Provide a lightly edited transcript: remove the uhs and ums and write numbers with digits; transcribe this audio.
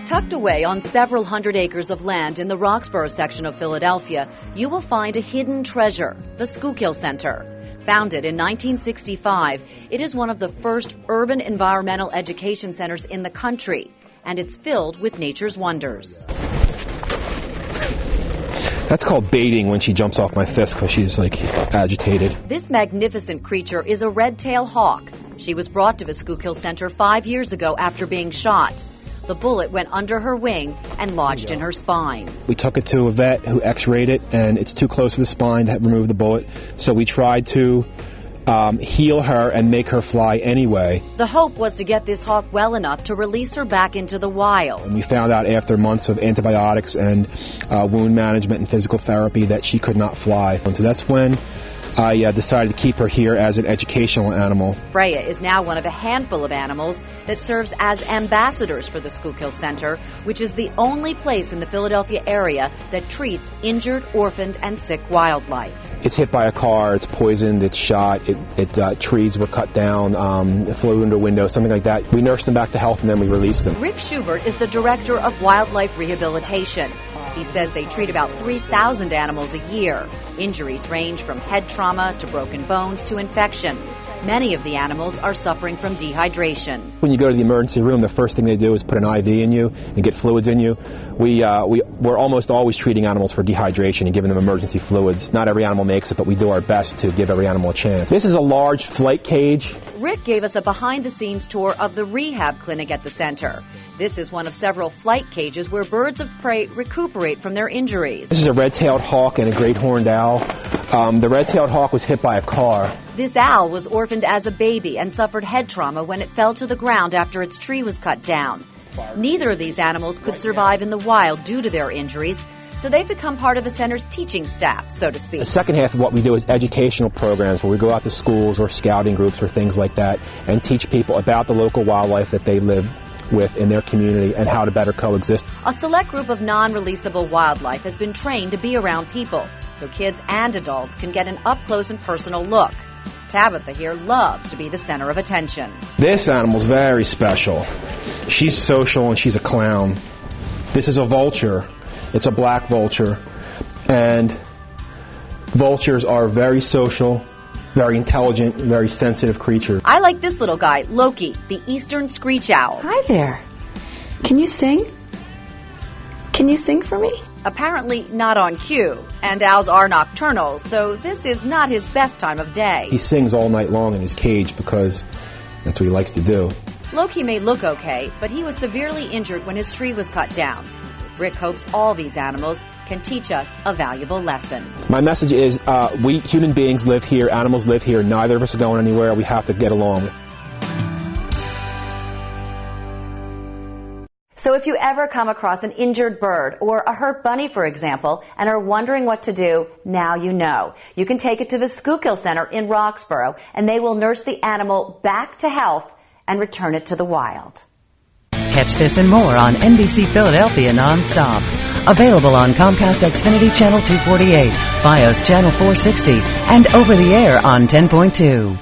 Tucked away on several hundred acres of land in the Roxborough section of Philadelphia, you will find a hidden treasure, the Schuylkill Center. Founded in 1965, it is one of the first urban environmental education centers in the country, and it's filled with nature's wonders. That's called baiting when she jumps off my fist because she's agitated. This magnificent creature is a red-tailed hawk. She was brought to the Schuylkill Center 5 years ago after being shot. The bullet went under her wing and lodged in her spine. We took it to a vet who x-rayed it, and it's too close to the spine to remove the bullet. So we tried to heal her and make her fly anyway. The hope was to get this hawk well enough to release her back into the wild. And we found out after months of antibiotics and wound management and physical therapy that she could not fly. And so that's when I decided to keep her here as an educational animal. Freya is now one of a handful of animals that serves as ambassadors for the Schuylkill Center, which is the only place in the Philadelphia area that treats injured, orphaned, and sick wildlife. It's hit by a car, it's poisoned, it's shot, trees were cut down, it flew into a window, something like that. We nurse them back to health and then we release them. Rick Schubert is the director of wildlife rehabilitation. He says they treat about 3,000 animals a year. Injuries range from head trauma to broken bones to infection. Many of the animals are suffering from dehydration. When you go to the emergency room, the first thing they do is put an IV in you and get fluids in you. We're almost always treating animals for dehydration and giving them emergency fluids. Not every animal makes it, but we do our best to give every animal a chance. This is a large flight cage. Rick gave us a behind-the-scenes tour of the rehab clinic at the center. This is one of several flight cages where birds of prey recuperate from their injuries. This is a red-tailed hawk and a great horned owl. The red-tailed hawk was hit by a car. This owl was orphaned as a baby and suffered head trauma when it fell to the ground after its tree was cut down. Neither of these animals could survive in the wild due to their injuries, so they've become part of the center's teaching staff, so to speak. The second half of what we do is educational programs where we go out to schools or scouting groups or things like that and teach people about the local wildlife that they live with in their community and how to better coexist. A select group of non-releasable wildlife has been trained to be around people, so kids and adults can get an up-close and personal look. Tabitha here loves to be the center of attention. This animal's very special. She's social and she's a clown. This is a vulture. It's a black vulture. And vultures are very social, very intelligent, very sensitive creatures. I like this little guy, Loki, the eastern screech owl. Hi there. Can you sing? Can you sing for me? Apparently not on cue, and owls are nocturnal, so this is not his best time of day. He sings all night long in his cage because that's what he likes to do. Loki may look okay, but he was severely injured when his tree was cut down. Rick hopes all these animals can teach us a valuable lesson. My message is we human beings live here, animals live here, neither of us are going anywhere, we have to get along. So if you ever come across an injured bird or a hurt bunny, for example, and are wondering what to do, now you know. You can take it to the Schuylkill Center in Roxborough, and they will nurse the animal back to health and return it to the wild. Catch this and more on NBC Philadelphia nonstop. Available on Comcast Xfinity Channel 248, FiOS Channel 460, and over the air on 10.2.